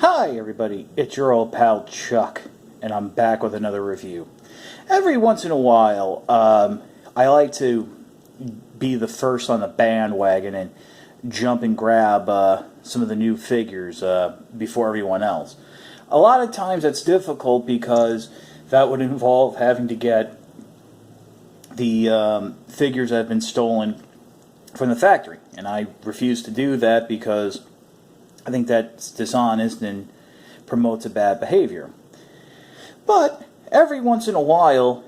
Hi everybody, it's your old pal Chuck, and I'm back with another review. Every once in a while, I like to be the first on the bandwagon and jump and grab some of the new figures before everyone else. A lot of times that's difficult because that would involve having to get the figures that have been stolen from the factory, and I refuse to do that because I think that's dishonest and promotes a bad behavior. But every once in a while,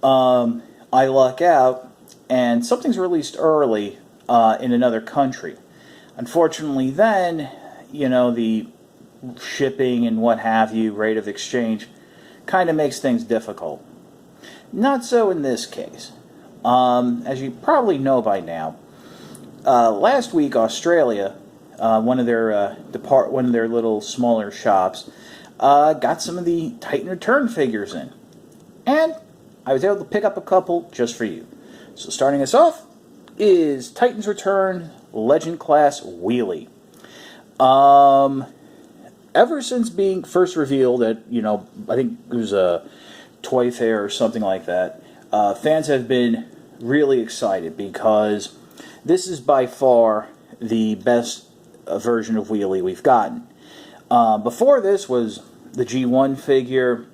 I luck out and something's released early in another country. Unfortunately, then, the shipping and what have you, rate of exchange, kind of makes things difficult. Not so in this case. As you probably know by now, last week Australia, one of their little smaller shops, got some of the Titan Return figures in, and I was able to pick up a couple just for you. So starting us off is Titans Return Legend Class Wheelie. Ever since being first revealed at, I think it was a toy fair or something like that, fans have been really excited because this is by far the best version of Wheelie we've gotten. Before this was the G1 figure,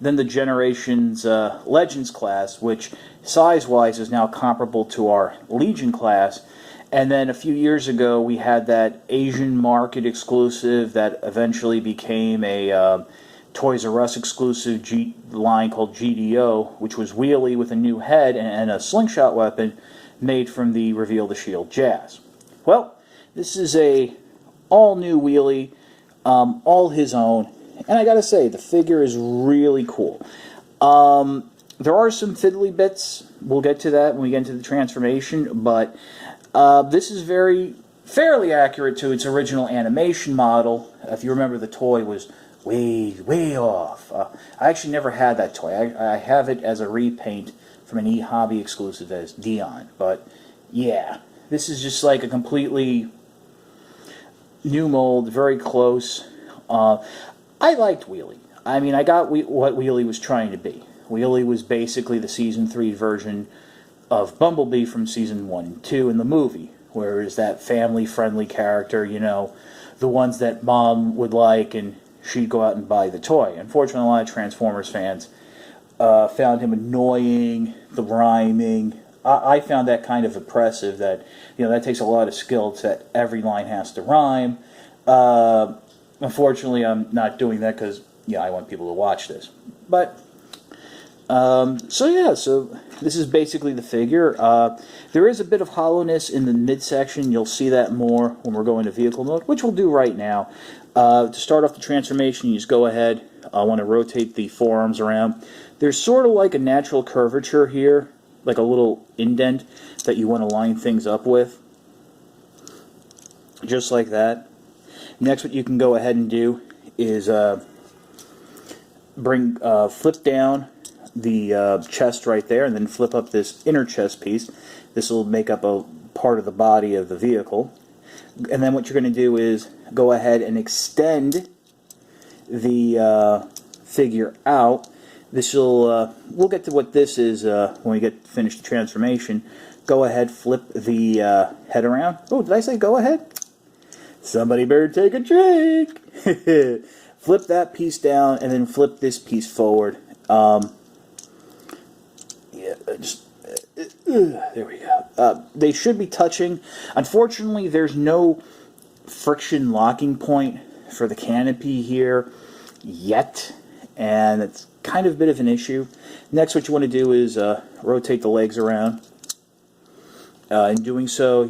then the Generations Legends class, which size-wise is now comparable to our Legion class, and then a few years ago we had that Asian market exclusive that eventually became a Toys R Us exclusive line called GDO, which was Wheelie with a new head and a slingshot weapon made from the Reveal the Shield Jazz. Well, this is a all-new Wheelie, all his own, and I gotta say, the figure is really cool. There are some fiddly bits, we'll get to that when we get into the transformation, but this is fairly accurate to its original animation model. If you remember, the toy was way off. I actually never had that toy. I have it as a repaint from an E-Hobby exclusive as Dion, but yeah, this is just like a completely new mold, very close. I liked Wheelie. I mean, I got what Wheelie was trying to be. Wheelie was basically the Season 3 version of Bumblebee from Season 1 and 2 in the movie, whereas that family-friendly character, the ones that Mom would like, and she'd go out and buy the toy. Unfortunately, a lot of Transformers fans found him annoying, the rhyming. I found that kind of oppressive, that that takes a lot of skill that every line has to rhyme. Unfortunately, I'm not doing that because I want people to watch this. But so this is basically the figure. There is a bit of hollowness in the midsection. You'll see that more when we're going to vehicle mode, which we'll do right now. To start off the transformation, you just go ahead. I want to rotate the forearms around. There's sort of like a natural curvature here, like a little indent that you want to line things up with. Just like that. Next, what you can go ahead and do is flip down the chest right there, and then flip up this inner chest piece. This will make up a part of the body of the vehicle. And then what you're going to do is go ahead and extend the figure out. This will we'll get to what this is when we get finished the transformation. Go ahead, flip the head around. Oh, did I say go ahead? Somebody better take a drink. Flip that piece down and then flip this piece forward. There we go. They should be touching. Unfortunately, there's no friction locking point for the canopy here yet, and it's kind of a bit of an issue. Next, what you want to do is rotate the legs around. In doing so,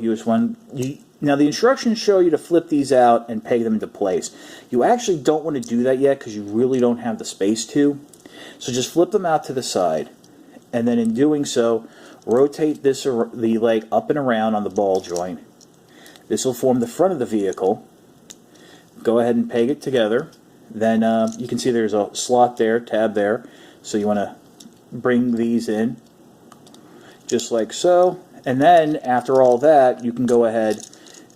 now the instructions show you to flip these out and peg them into place. You actually don't want to do that yet because you really don't have the space to. So just flip them out to the side, and then in doing so, rotate the leg up and around on the ball joint. This will form the front of the vehicle. Go ahead and peg it together. Then you can see there's a slot there, tab there. So you want to bring these in, just like so. And then after all that, you can go ahead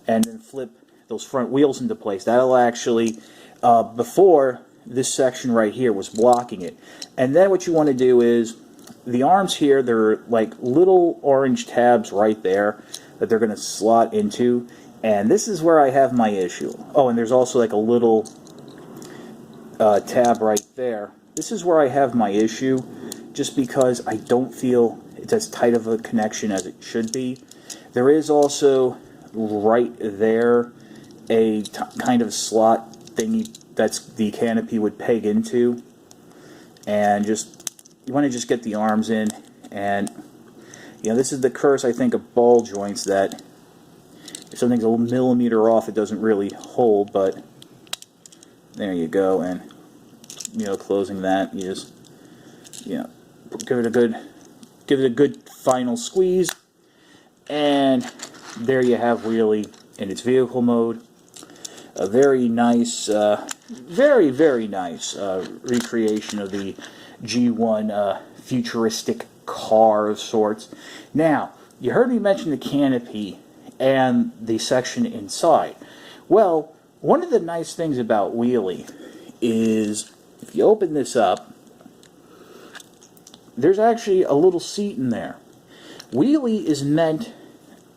and then flip those front wheels into place. That'll actually Before, this section right here was blocking it. And then what you want to do is, the arms here, they're like little orange tabs right there that they're going to slot into. And this is where I have my issue. Oh, and there's also like a little tab right there. This is where I have my issue, just because I don't feel it's as tight of a connection as it should be. There is also right there a kind of slot thingy that's the canopy would peg into, and just you want to just get the arms in. And you know, this is the curse, I think, of ball joints, that if something's a millimeter off, it doesn't really hold. But there you go. And you know, closing that, you just, you know, give it a good final squeeze, and there you have Wheelie in its vehicle mode. A very nice, very, very nice recreation of the G1 futuristic car of sorts. Now, you heard me mention the canopy and the section inside. Well, one of the nice things about Wheelie is, if you open this up, there's actually a little seat in there. Wheelie is meant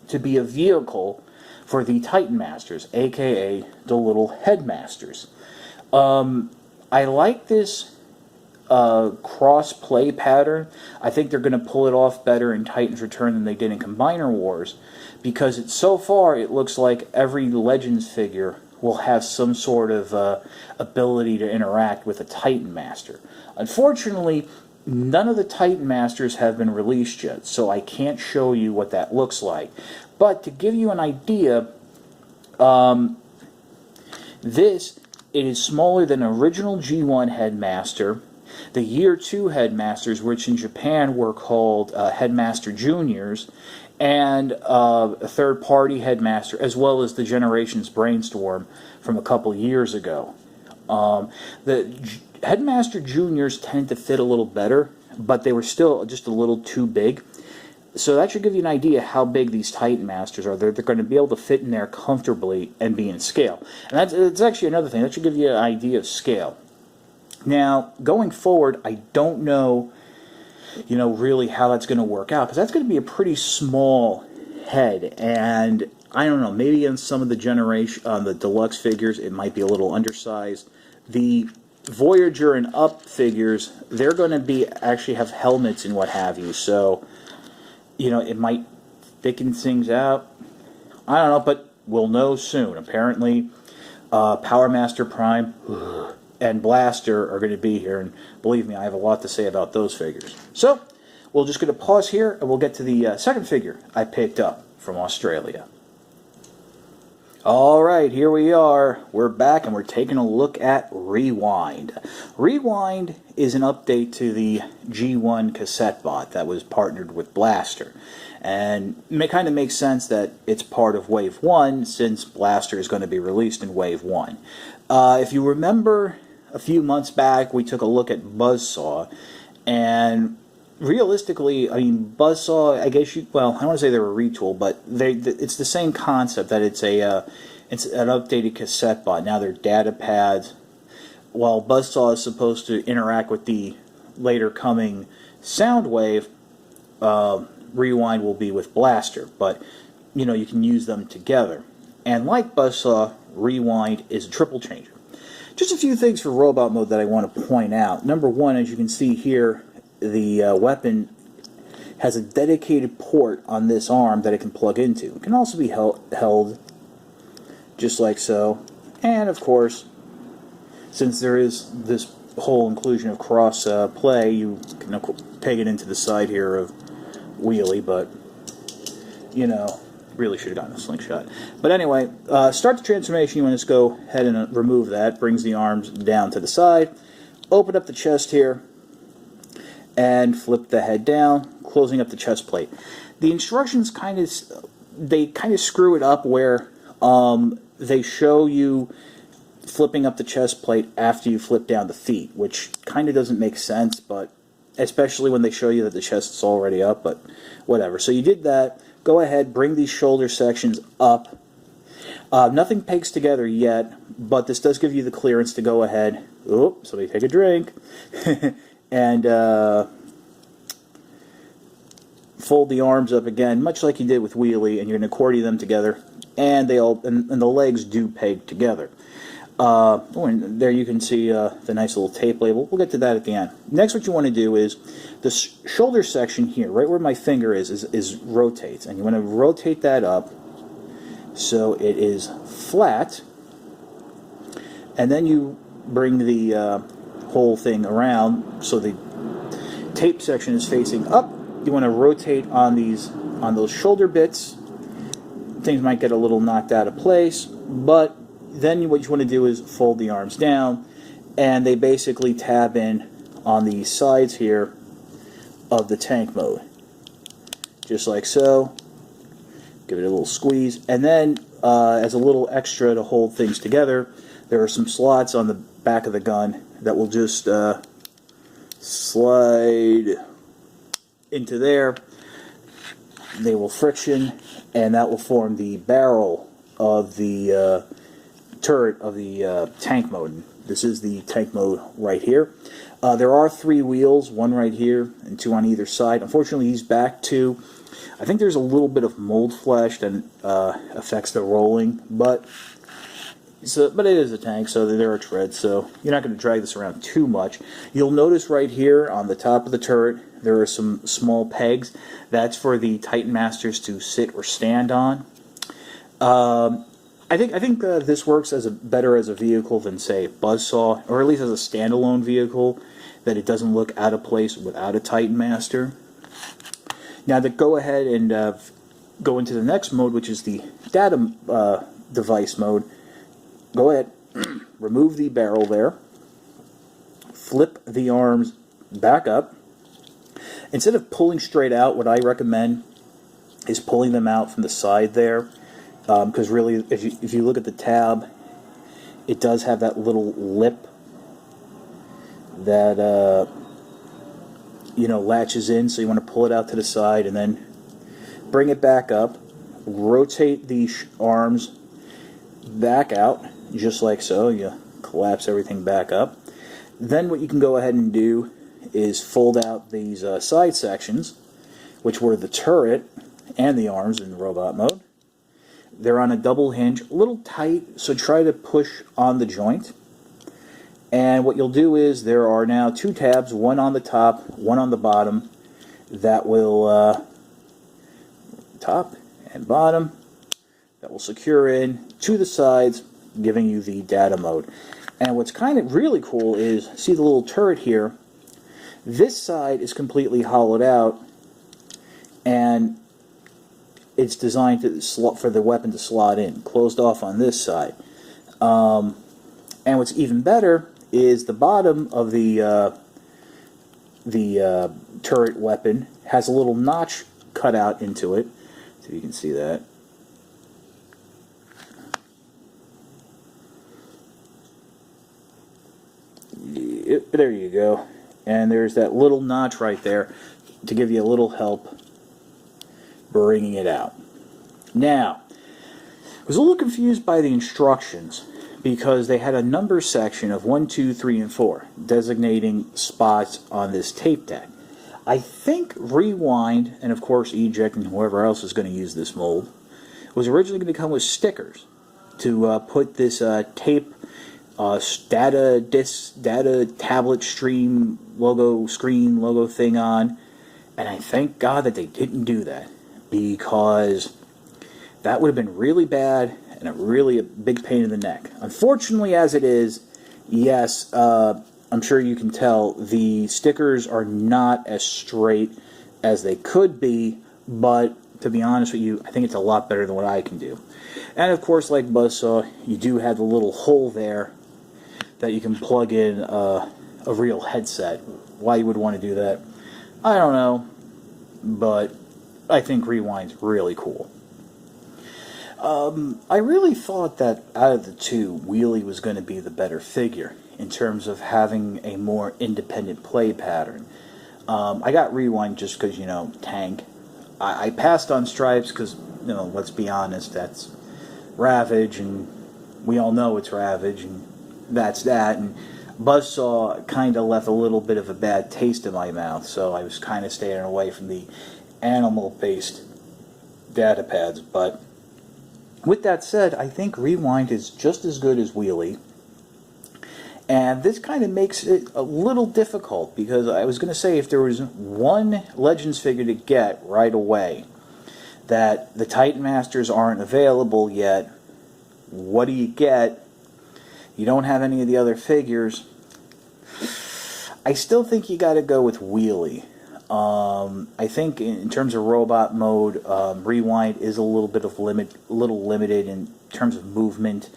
to be a vehicle for the Titan Masters, aka the little headmasters. I like this cross-play pattern. I think they're going to pull it off better in Titan's Return than they did in Combiner Wars, because so far it looks like every Legends figure will have some sort of ability to interact with a Titan Master. Unfortunately, none of the Titan Masters have been released yet, so I can't show you what that looks like. But to give you an idea, it is smaller than original G1 Headmaster, the Year 2 Headmasters, which in Japan were called Headmaster Juniors, and a third-party Headmaster, as well as the Generations Brainstorm from a couple years ago. The Headmaster Juniors tend to fit a little better, but they were still just a little too big. So that should give you an idea how big these Titan Masters are. They're going to be able to fit in there comfortably and be in scale. And that's actually another thing. That should give you an idea of scale. Now, going forward, I don't know, really how that's going to work out, because that's going to be a pretty small head. And I don't know, maybe in some of the the deluxe figures, it might be a little undersized. The Voyager and up figures, they're going to actually have helmets and what have you. So, it might thicken things out. I don't know, but we'll know soon. Apparently, Power Master Prime and Blaster are going to be here, and believe me, I have a lot to say about those figures. So, we're just going to pause here, and we'll get to the second figure I picked up from Australia. Alright, here we are. We're back, and we're taking a look at Rewind. Rewind is an update to the G1 cassette bot that was partnered with Blaster. And it kind of makes sense that it's part of Wave 1, since Blaster is going to be released in Wave 1. If you remember, a few months back, we took a look at Buzzsaw, and realistically, I mean, Buzzsaw, I guess I don't want to say they're a retool, but it's the same concept, that it's an updated cassette bot. Now they're data pads. While Buzzsaw is supposed to interact with the later coming Soundwave, Rewind will be with Blaster, but you can use them together. And like Buzzsaw, Rewind is a triple changer. Just a few things for robot mode that I want to point out. Number one, as you can see here, the weapon has a dedicated port on this arm that it can plug into. It can also be held just like so. And of course, since there is this whole inclusion of cross play, you can peg it into the side here of Wheelie, but really should have gotten a slingshot. But anyway, start the transformation. You want to just go ahead and remove that. Brings the arms down to the side. Open up the chest here and flip the head down, closing up the chest plate. The instructions kind of screw it up where they show you flipping up the chest plate after you flip down the feet, which kind of doesn't make sense, but especially when they show you that the chest is already up, but whatever. So you did that. Go ahead, bring these shoulder sections up. Nothing pegs together yet, but this does give you the clearance to go ahead. Oop, somebody take a drink. And fold the arms up again, much like you did with Wheelie, and you're going to accordion them together, and the legs do peg together. And there you can see the nice little tape label. We'll get to that at the end. Next, what you want to do is the shoulder section here, right where my finger is rotates, and you want to rotate that up so it is flat, and then you bring the whole thing around so the tape section is facing up. You want to rotate on those shoulder bits. Things might get a little knocked out of place, but then what you want to do is fold the arms down, and they basically tab in on the sides here of the tank mode, just like so. Give it a little squeeze, and then as a little extra to hold things together, there are some slots on the back of the gun that will just slide into there. They will friction, and that will form the barrel of the turret of the tank mode. This is the tank mode right here. There are 3 wheels, 1 right here and 2 on either side. Unfortunately, he's back to, I think there's a little bit of mold flesh that affects the rolling, but it is a tank, so there are treads, so you're not going to drag this around too much. You'll notice right here on the top of the turret there are some small pegs. That's for the Titan Masters to sit or stand on. I think this works better as a vehicle than, say, Buzzsaw, or at least as a standalone vehicle, that it doesn't look out of place without a Titan Master. Now to go ahead and go into the next mode, which is the data device mode, go ahead, remove the barrel there, flip the arms back up. Instead of pulling straight out, what I recommend is pulling them out from the side there, because really, if you look at the tab, it does have that little lip that latches in, so you want to pull it out to the side and then bring it back up, rotate the arms back out, just like so. You collapse everything back up. Then what you can go ahead and do is fold out these side sections, which were the turret and the arms in robot mode. They're on a double hinge, a little tight, so try to push on the joint. And what you'll do is there are now 2 tabs, one on the top, one on the bottom, that will top and bottom, that will secure in to the sides, giving you the data mode. And what's kind of really cool is, see the little turret here? This side is completely hollowed out, and it's designed for the weapon to slot in, closed off on this side. And what's even better is the bottom of the turret weapon has a little notch cut out into it, so you can see that. Yep, there you go. And there's that little notch right there to give you a little help bringing it out. Now, I was a little confused by the instructions because they had a number section of 1, 2, 3, and 4 designating spots on this tape deck. I think Rewind, and of course Eject and whoever else is going to use this mold, was originally going to come with stickers to put this tape data tablet stream logo screen logo thing on, and I thank God that they didn't do that, because that would have been really bad and a big pain in the neck. Unfortunately, as it is, yes, I'm sure you can tell the stickers are not as straight as they could be, but to be honest with you, I think it's a lot better than what I can do. And of course, like Buzzsaw, you do have the little hole there that you can plug in a real headset. Why you would want to do that, I don't know, but I think Rewind's really cool. I really thought that out of the 2, Wheelie was going to be the better figure in terms of having a more independent play pattern. I got Rewind just because, tank. I passed on Stripes because, let's be honest, that's Ravage, and we all know it's Ravage, and that's that. And Buzzsaw kind of left a little bit of a bad taste in my mouth, so I was kind of staying away from the animal-based data pads. But with that said, I think Rewind is just as good as Wheelie. And this kind of makes it a little difficult, because I was going to say, if there was one Legends figure to get right away, that the Titan Masters aren't available yet, what do you get? You don't have any of the other figures. I still think you got to go with Wheelie. I think in terms of robot mode, Rewind is a little bit of limited in terms of movement.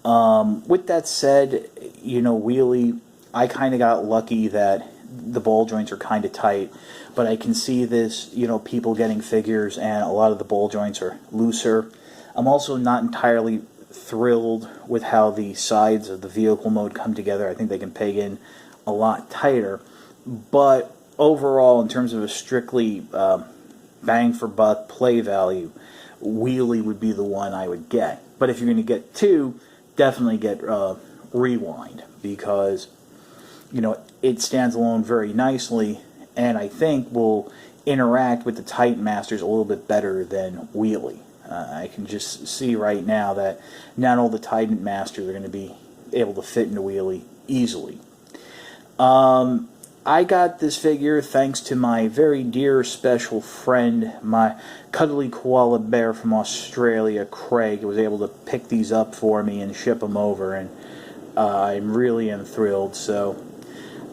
With that said, you know, Wheelie, I kind of got lucky that the ball joints are kind of tight, but I can see this, you know, people getting figures and a lot of the ball joints are looser. I'm also not entirely thrilled with how the sides of the vehicle mode come together. I think they can peg in a lot tighter, but overall, in terms of a strictly bang for buck play value, Wheelie would be the one I would get. But if you're going to get two, definitely get Rewind, because, you know, it stands alone very nicely, and I think will interact with the Titan Masters a little bit better than Wheelie. I can just see right now that not all the Titan Masters are going to be able to fit into Wheelie easily. I got this figure thanks to my very dear special friend, my cuddly koala bear from Australia, Craig. He was able to pick these up for me and ship them over, and I really am thrilled. So,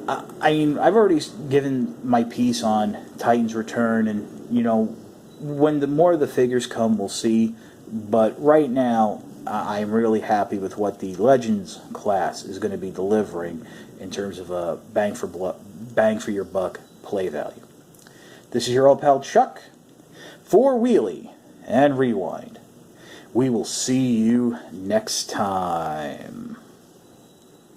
I mean, I've already given my piece on Titan's Return, and, you know, when the more of the figures come, we'll see. But right now, I'm really happy with what the Legends class is going to be delivering in terms of a bang for your buck play value. This is your old pal Chuck for Wheelie and Rewind. We will see you next time.